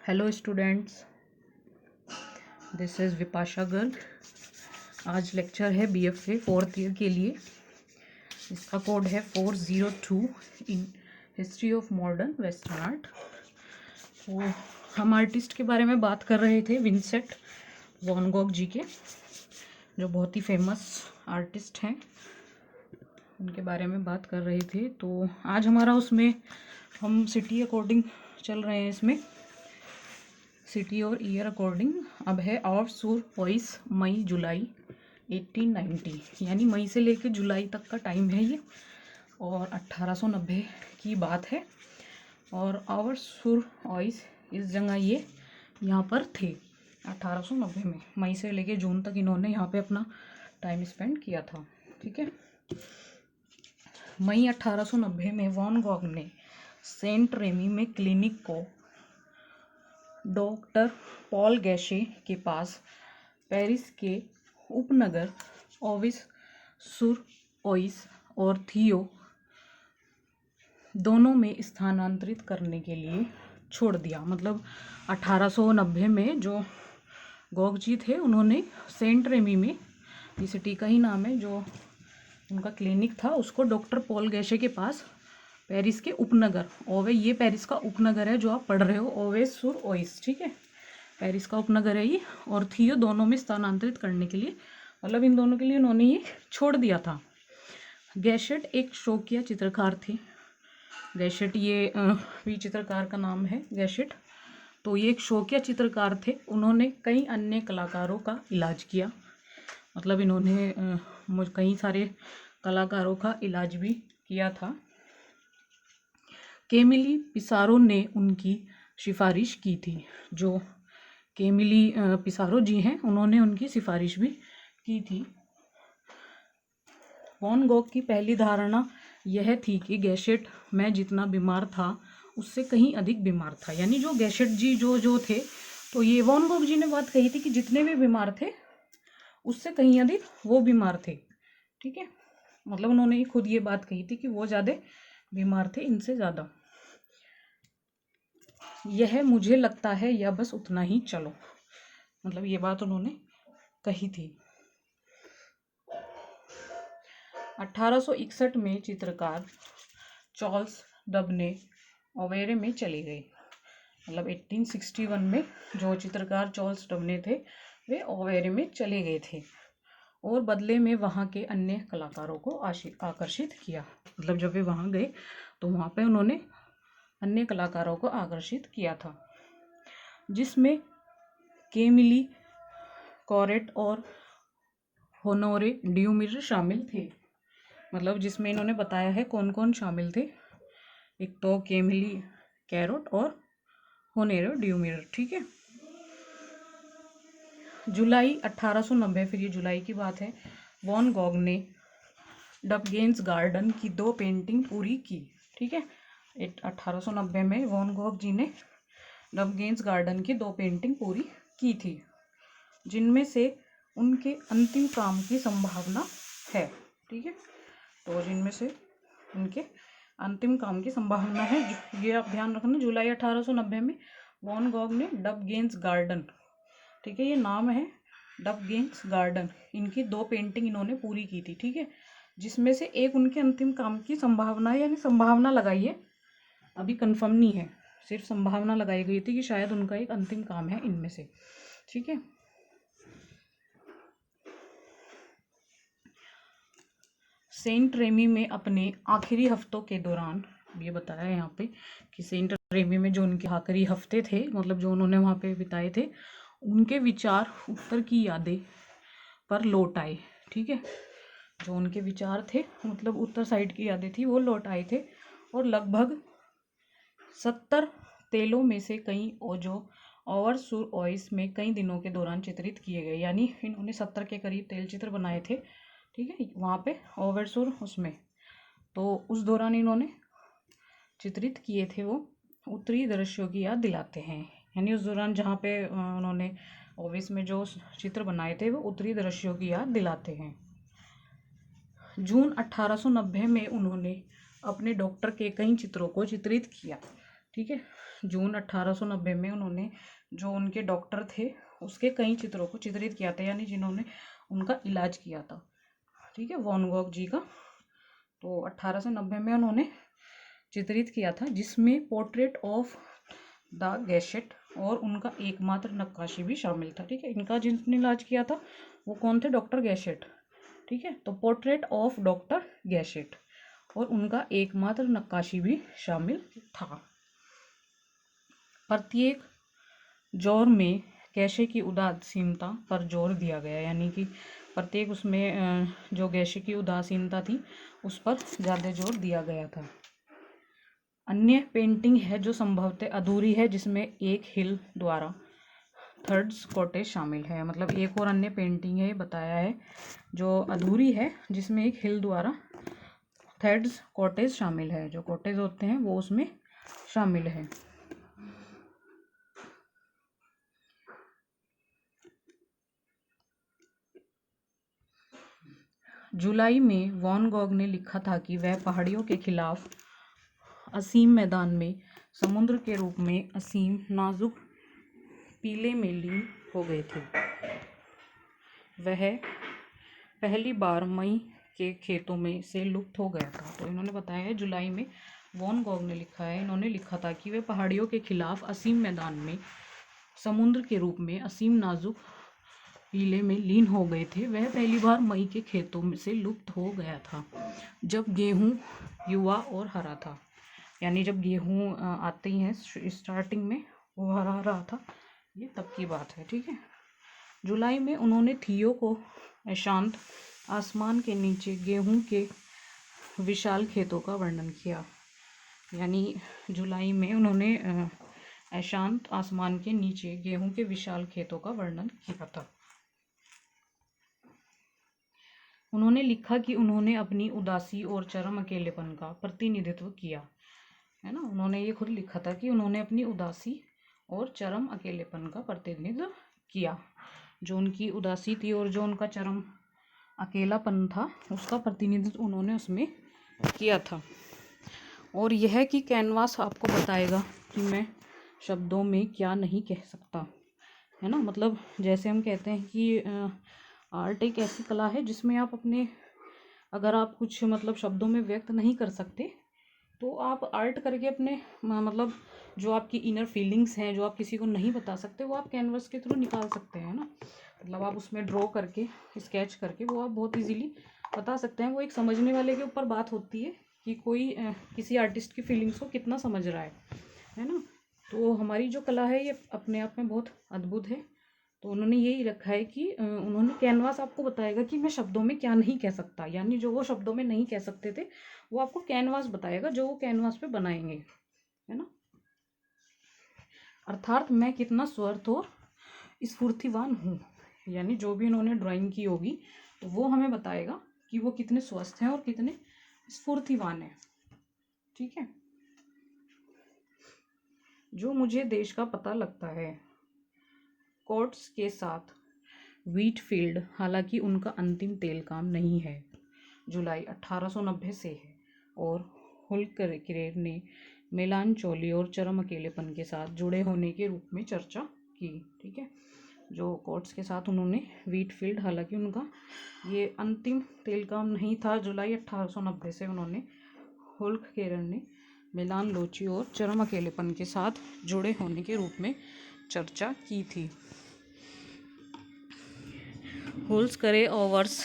Hello students, this is Vipasha Garg. आज lecture है BFA 4th year के लिए। इसका कोड है 402 in history of modern western art. तो हम आर्टिस्ट के बारे में बात कर रहे थे, विंसेंट वैन गॉग जी के, जो बहुत ही फेमस आर्टिस्ट हैं, उनके बारे में बात कर रहे थे। तो आज हमारा उसमें हम सिटी अकॉर्डिंग चल रहे हैं, इसमें सिटी और ईयर अकॉर्डिंग। अब है आवर सुर वॉइस मई जुलाई 1890, यानी मई से लेकर जुलाई तक का टाइम है ये, और 1890 की बात है। और आवर सुर वॉइस इस जगह ये यहाँ पर थे 1890 में, मई से लेकर जून तक इन्होंने यहाँ पे अपना टाइम स्पेंड किया था। ठीक है, मई 1890 में वैन गॉग ने सेंट रेमी में क्लिनिक को डॉक्टर पॉल गैशे के पास पेरिस के उपनगर ओविस सुर ओइस और थियो दोनों में स्थानांतरित करने के लिए छोड़ दिया। मतलब 1890 में जो गॉग जी थे, उन्होंने सेंट रेमी में, ये सिटी का ही नाम है, जो उनका क्लिनिक था, उसको डॉक्टर पॉल गैशे के पास पेरिस के उपनगर ओवे, ये पेरिस का उपनगर है जो आप पढ़ रहे हो, ओवेस सुर ओइस, ठीक है, पेरिस का उपनगर है ये, और थियो दोनों में स्थानांतरित करने के लिए, मतलब इन दोनों के लिए उन्होंने ये छोड़ दिया था। गैशेट एक शौकिया चित्रकार थे। गैशेट ये भी चित्रकार का नाम है, गैशेट। तो ये एक शौकिया चित्रकार थे। उन्होंने कई अन्य कलाकारों का इलाज किया, मतलब इन्होंने कई सारे कलाकारों का इलाज भी किया था। केमिली पिसारो ने उनकी सिफारिश की थी। जो केमिली पिसारो जी हैं, उन्होंने उनकी सिफारिश भी की थी। वैन गॉग की पहली धारणा यह थी कि गैशेट में जितना बीमार था उससे कहीं अधिक बीमार था। यानी जो गैशेट जी जो थे, तो ये वैन गॉग जी ने बात कही थी कि जितने भी बीमार थे उससे कहीं अधिक वो बीमार थे। ठीक है, मतलब उन्होंने खुद ये बात कही थी कि वो ज़्यादा बीमार थे इनसे ज़्यादा। यह मुझे लगता है या बस उतना ही चलो, मतलब ये बात उन्होंने कही थी। 1861 में चित्रकार चार्ल्स डबने ओवेरे में चले गए। मतलब 1861 में जो चित्रकार चार्ल्स डबने थे, वे ओवेरे में चले गए थे और बदले में वहाँ के अन्य कलाकारों को आकर्षित किया। मतलब जब वे वहाँ गए तो वहाँ पे उन्होंने अन्य कलाकारों को आकर्षित किया था, जिसमें केमिली कॉरेट और होनोरे ड्यूमिर शामिल थे। मतलब जिसमें इन्होंने बताया है कौन कौन शामिल थे। एक तो केमिली कैरोट और होनेरो ड्यूमिर। ठीक है, जुलाई 1890, फिर ये जुलाई की बात है, वैन गॉग ने डबगेन्स गार्डन की 2 पेंटिंग पूरी की। ठीक है, 1890 में वैन गॉग जी ने डबगेन्स गार्डन की 2 पेंटिंग पूरी की थी, जिनमें से उनके अंतिम काम की संभावना है। ठीक है, तो जिनमें से उनके अंतिम काम की संभावना है, ये आप ध्यान रखना। जुलाई 1890 में वैन गॉग ने डबगेन्स गार्डन, ठीक है, ये नाम है डबगेन्स गार्डन, इनकी 2 पेंटिंग इन्होंने पूरी की थी। ठीक है, जिसमें से एक उनके अंतिम काम की संभावना है, यानी संभावना लगाई है, अभी कंफर्म नहीं है, सिर्फ संभावना लगाई गई थी कि शायद उनका एक अंतिम काम है इनमें से। ठीक है, सेंट रेमी में अपने आखिरी हफ्तों के दौरान, ये बताया है यहाँ पे कि सेंट रेमी में जो उनके आखिरी हफ्ते थे, मतलब जो उन्होंने वहाँ पे बिताए थे, उनके विचार उत्तर की यादें पर लौट आए। ठीक है, जो उनके विचार थे, मतलब उत्तर साइड की यादें थी, वो लौट आए थे, और लगभग 70 तेलों में से कई जो ओवर सुर ओइस में कई दिनों के दौरान चित्रित किए गए। यानी इन्होंने 70 के करीब तेल चित्र बनाए थे। ठीक है, वहाँ पे ओवरसुर उसमें, तो उस दौरान इन्होंने चित्रित किए थे, वो उत्तरी दृश्यों की याद दिलाते हैं। यानी उस दौरान जहाँ पे उन्होंने ओविस में जो चित्र बनाए थे, वो उत्तरी दृश्यों की याद दिलाते हैं। जून 1890 में उन्होंने अपने डॉक्टर के कई चित्रों को चित्रित किया। ठीक है। जून 1890 में उन्होंने जो उनके डॉक्टर थे उसके कई चित्रों को चित्रित किया था, यानी जिन्होंने उनका इलाज किया था, ठीक है, वैन गॉग जी का। तो 1890 में उन्होंने चित्रित किया था, जिसमें पोर्ट्रेट ऑफ द गैशेट और उनका एकमात्र नक्काशी भी शामिल था, ठीक है। इनका जिसने इलाज किया था वो कौन थे? डॉक्टर गैशेट, ठीक है। तो पोर्ट्रेट ऑफ डॉक्टर गैशेट और उनका एकमात्र नक्काशी भी शामिल था। प्रत्येक जोर में गैशे की उदासीनता पर जोर दिया गया, यानी कि प्रत्येक उसमें जो गैशे की उदासीनता थी उस पर ज़्यादा जोर दिया गया था। अन्य पेंटिंग है जो संभवतः अधूरी है, जिसमें एक हिल द्वारा थर्ड्स कॉटेज शामिल है। मतलब एक और अन्य पेंटिंग है बताया है जो अधूरी है, जिसमें एक हिल द्वारा थर्ड्स कॉटेज शामिल है। जो कॉटेज होते हैं वो उसमें शामिल है। जुलाई में वैन गॉग ने लिखा था कि वह पहाड़ियों के खिलाफ असीम मैदान में समुद्र के रूप में असीम नाजुक पीले में लीन हो गए थे। वह पहली बार मई के खेतों में से लुप्त हो गया था। तो इन्होंने बताया है जुलाई में वैन गॉग ने लिखा है, इन्होंने लिखा था कि वे पहाड़ियों के खिलाफ असीम मैदान में समुद्र के रूप में असीम नाजुक पीले में लीन हो गए थे। वह पहली बार मई के खेतों में से लुप्त हो गया था, जब गेहूं युवा और हरा था। यानी जब गेहूं आते ही हैं स्टार्टिंग में, वो हरा रहा था, ये तब की बात है, ठीक है। जुलाई में उन्होंने थियो को अशांत आसमान के नीचे गेहूं के विशाल खेतों का वर्णन किया। यानी जुलाई में उन्होंने अशांत आसमान के नीचे गेहूं के विशाल खेतों का वर्णन किया था। उन्होंने लिखा कि उन्होंने अपनी उदासी और चरम अकेलेपन का प्रतिनिधित्व किया, है ना। उन्होंने ये खुद लिखा था कि उन्होंने अपनी उदासी और चरम अकेलेपन का प्रतिनिधित्व किया। जो उनकी उदासी थी और जो उनका चरम अकेलापन था उसका प्रतिनिधित्व उन्होंने उसमें किया था। और यह कि कैनवास आपको बताएगा कि मैं शब्दों में क्या नहीं कह सकता, है ना। मतलब जैसे हम कहते हैं कि आर्ट एक ऐसी कला है जिसमें आप अपने, अगर आप कुछ मतलब शब्दों में व्यक्त नहीं कर सकते तो आप आर्ट करके अपने मतलब जो आपकी इनर फीलिंग्स हैं, जो आप किसी को नहीं बता सकते, वो आप कैनवस के थ्रू निकाल सकते हैं ना। मतलब आप उसमें ड्रॉ करके, स्केच करके वो आप बहुत इजीली बता सकते हैं। वो एक समझने वाले के ऊपर बात होती है कि कोई किसी आर्टिस्ट की फीलिंग्स को कितना समझ रहा है ना। तो हमारी जो कला है ये अपने आप में बहुत अद्भुत है। तो उन्होंने यही रखा है कि उन्होंने कैनवास आपको बताएगा कि मैं शब्दों में क्या नहीं कह सकता, यानी जो वो शब्दों में नहीं कह सकते थे वो आपको कैनवास बताएगा, जो वो कैनवास पे बनाएंगे, है ना। अर्थात मैं कितना स्वस्थ और स्फूर्तिवान हूँ, यानी जो भी उन्होंने ड्राइंग की होगी तो वो हमें बताएगा कि वो कितने स्वस्थ हैं और कितने स्फूर्तिवान हैं, ठीक है। जो मुझे देश का पता लगता है कोट्स के साथ व्हीटफील्ड, हालांकि उनका अंतिम तेल काम नहीं है, जुलाई 1890 से है। और हुलकरेर ने मेलानचोली और चरम अकेलेपन के साथ जुड़े होने के रूप में चर्चा की, ठीक है। जो कोट्स के साथ उन्होंने व्हीटफील्ड, हालांकि उनका ये अंतिम तेल काम नहीं था, जुलाई 1890 से उन्होंने हुलकरेर ने मेलान लोची और चरम अकेलेपन के साथ जुड़े होने के रूप में चर्चा की थी। हुलकरेर ओवर्स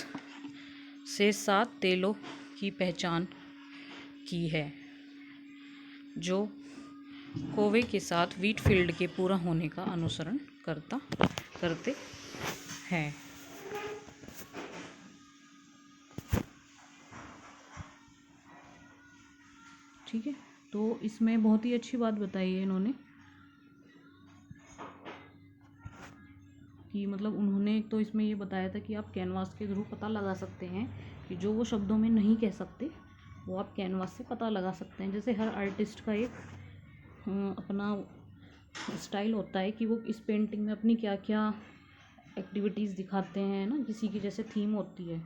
से 7 तेलों की पहचान की है जो कोवे के साथ व्हीटफील्ड के पूरा होने का अनुसरण करते हैं। ठीक है, तो इसमें बहुत ही अच्छी बात बताई है इन्होंने कि मतलब उन्होंने तो इसमें ये बताया था कि आप कैनवास के थ्रू पता लगा सकते हैं कि जो वो शब्दों में नहीं कह सकते वो आप कैनवास से पता लगा सकते हैं। जैसे हर आर्टिस्ट का एक अपना स्टाइल होता है कि वो इस पेंटिंग में अपनी क्या क्या एक्टिविटीज़ दिखाते हैं ना, किसी की जैसे थीम होती है,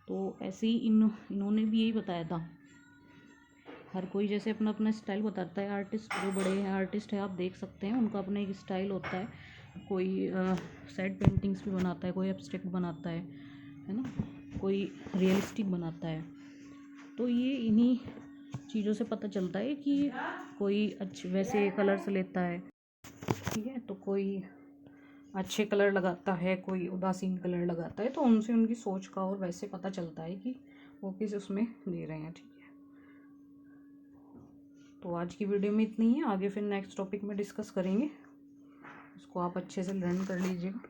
तो ऐसे ही इन्होंने भी यही बताया था हर कोई जैसे अपना अपना स्टाइल बताता है। आर्टिस्ट जो बड़े हैं आर्टिस्ट है, आप देख सकते हैं, उनका अपना एक स्टाइल होता है। कोई सेट पेंटिंग्स भी बनाता है, कोई एब्स्ट्रैक्ट बनाता है ना, कोई रियलिस्टिक बनाता है। तो ये इन्हीं चीज़ों से पता चलता है कि कोई अच्छे वैसे कलर्स लेता है, ठीक है, तो कोई अच्छे कलर लगाता है, कोई उदासीन कलर लगाता है। तो उनसे उनकी सोच का और वैसे पता चलता है कि वो किस उसमें दे रहे हैं, ठीक है। तो आज की वीडियो में इतनी ही, आगे फिर नेक्स्ट टॉपिक में डिस्कस करेंगे। इसको आप अच्छे से लर्न कर लीजिएगा।